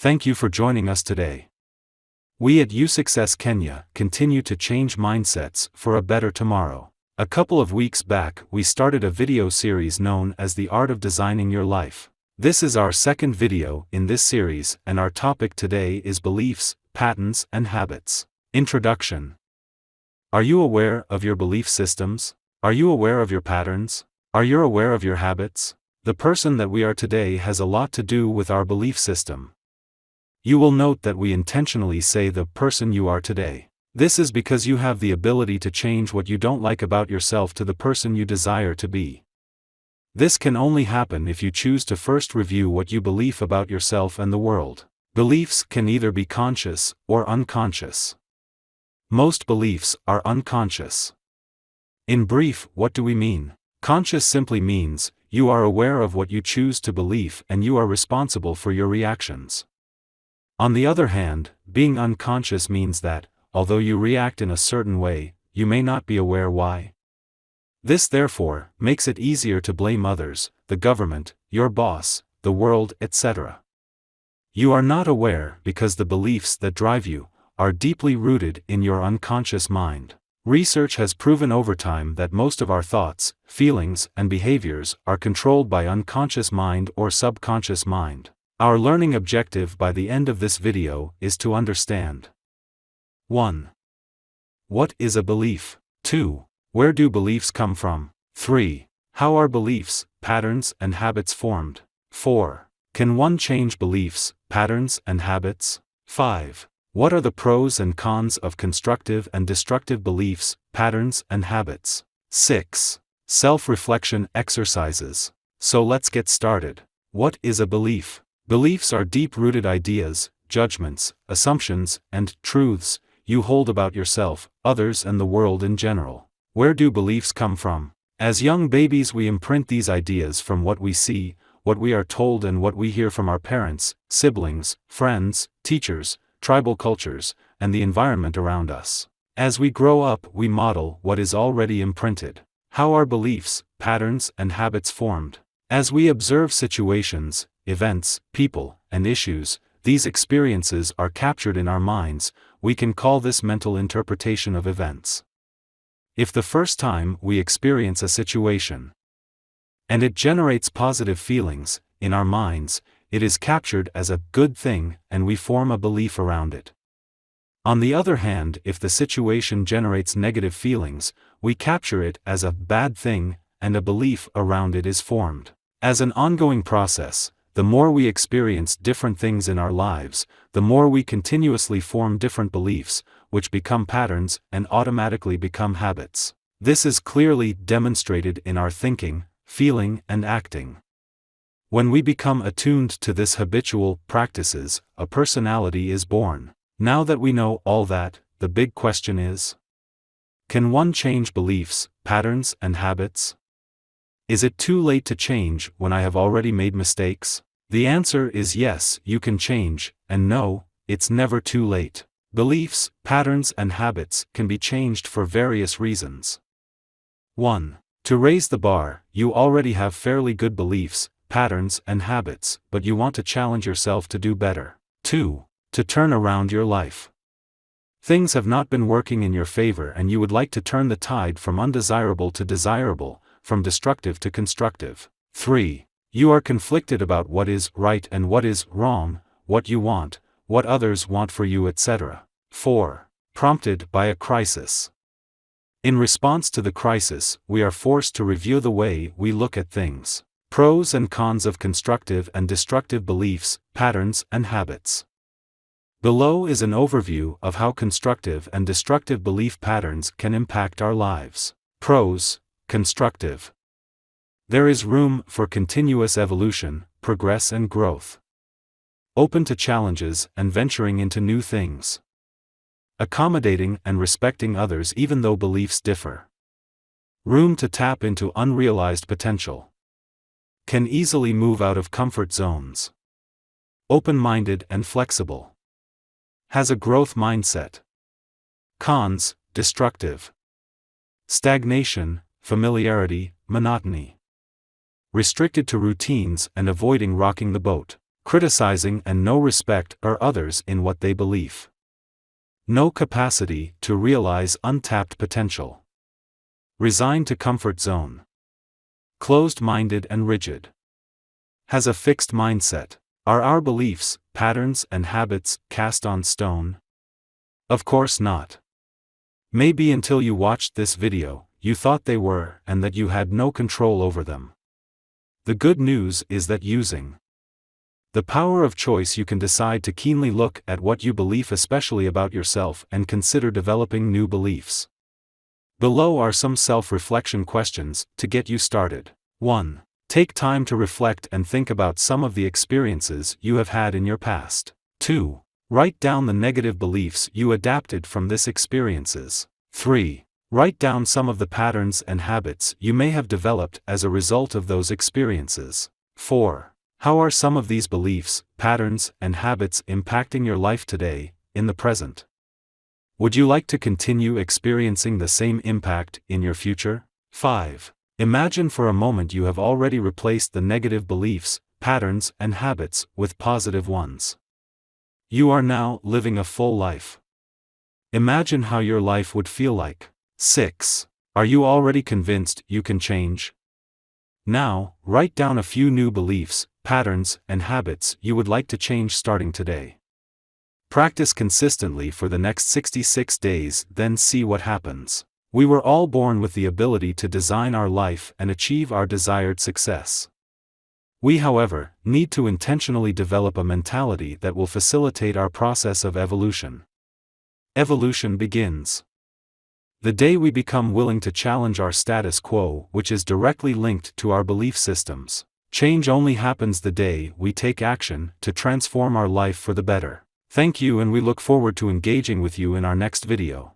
Thank you for joining us today. We at USuccess Kenya continue to change mindsets for a better tomorrow. A couple of weeks back, we started a video series known as The Art of Designing Your Life. This is our second video in this series, and our topic today is beliefs, patterns, and habits. Introduction. Are you aware of your belief systems? Are you aware of your patterns? Are you aware of your habits? The person that we are today has a lot to do with our belief system. You will note that we intentionally say the person you are today. This is because you have the ability to change what you don't like about yourself to the person you desire to be. This can only happen if you choose to first review what you believe about yourself and the world. Beliefs can either be conscious or unconscious. Most beliefs are unconscious. In brief, what do we mean? Conscious simply means, you are aware of what you choose to believe and you are responsible for your reactions. On the other hand, being unconscious means that, although you react in a certain way, you may not be aware why. This therefore makes it easier to blame others, the government, your boss, the world, etc. You are not aware because the beliefs that drive you are deeply rooted in your unconscious mind. Research has proven over time that most of our thoughts, feelings, and behaviors are controlled by unconscious mind or subconscious mind. Our learning objective by the end of this video is to understand 1. What is a belief? 2. Where do beliefs come from? 3. How are beliefs, patterns, and habits formed? 4. Can one change beliefs, patterns, and habits? 5. What are the pros and cons of constructive and destructive beliefs, patterns, and habits? 6. Self-reflection exercises. So let's get started. What is a belief? Beliefs are deep-rooted ideas, judgments, assumptions, and truths you hold about yourself, others, and the world in general. Where do beliefs come from? As young babies, we imprint these ideas from what we see, what we are told, and what we hear from our parents, siblings, friends, teachers, tribal cultures, and the environment around us. As we grow up, we model what is already imprinted. How are beliefs, patterns, and habits formed? As we observe situations, events, people, and issues, these experiences are captured in our minds. We can call this mental interpretation of events. If the first time we experience a situation and it generates positive feelings in our minds, it is captured as a good thing and we form a belief around it. On the other hand, if the situation generates negative feelings, we capture it as a bad thing and a belief around it is formed. As an ongoing process, the more we experience different things in our lives, the more we continuously form different beliefs, which become patterns and automatically become habits. This is clearly demonstrated in our thinking, feeling, and acting. When we become attuned to this habitual practices, a personality is born. Now that we know all that, the big question is: can one change beliefs, patterns, and habits? Is it too late to change when I have already made mistakes? The answer is yes, you can change, and no, it's never too late. Beliefs, patterns, and habits can be changed for various reasons. 1. To raise the bar, you already have fairly good beliefs, patterns, and habits, but you want to challenge yourself to do better. 2. To turn around your life. Things have not been working in your favor and you would like to turn the tide from undesirable to desirable, from destructive to constructive. 3. You are conflicted about what is right and what is wrong, what you want, what others want for you, etc. 4. Prompted by a crisis. In response to the crisis, we are forced to review the way we look at things. Pros and cons of constructive and destructive beliefs, patterns, and habits. Below is an overview of how constructive and destructive belief patterns can impact our lives. Pros: constructive. There is room for continuous evolution, progress, and growth. Open to challenges and venturing into new things. Accommodating and respecting others even though beliefs differ. Room to tap into unrealized potential. Can easily move out of comfort zones. Open-minded and flexible. Has a growth mindset. Cons: destructive. Stagnation, familiarity, monotony. Restricted to routines and avoiding rocking the boat. criticizing and no respect for others in what they believe. No capacity to realize untapped potential. Resigned to comfort zone. Closed-minded and rigid. Has a fixed mindset. Are our beliefs, patterns and habits cast on stone? Of course not. Maybe until you watched this video, you thought they were and that you had no control over them. The good news is that using the power of choice you can decide to keenly look at what you believe, especially about yourself, and consider developing new beliefs. Below are some self-reflection questions to get you started. 1. Take time to reflect and think about some of the experiences you have had in your past. 2. Write down the negative beliefs you adapted from these experiences. 3. Write down some of the patterns and habits you may have developed as a result of those experiences. 4. How are some of these beliefs, patterns, and habits impacting your life today, in the present? Would you like to continue experiencing the same impact in your future? 5. Imagine for a moment you have already replaced the negative beliefs, patterns, and habits with positive ones. You are now living a full life. Imagine how your life would feel like. 6. Are you already convinced you can change? Now, write down a few new beliefs, patterns, and habits you would like to change starting today. Practice consistently for the next 66 days, then see what happens. We were all born with the ability to design our life and achieve our desired success. We, however, need to intentionally develop a mentality that will facilitate our process of evolution. Evolution begins the day we become willing to challenge our status quo, which is directly linked to our belief systems. Change only happens the day we take action to transform our life for the better. Thank you, and we look forward to engaging with you in our next video.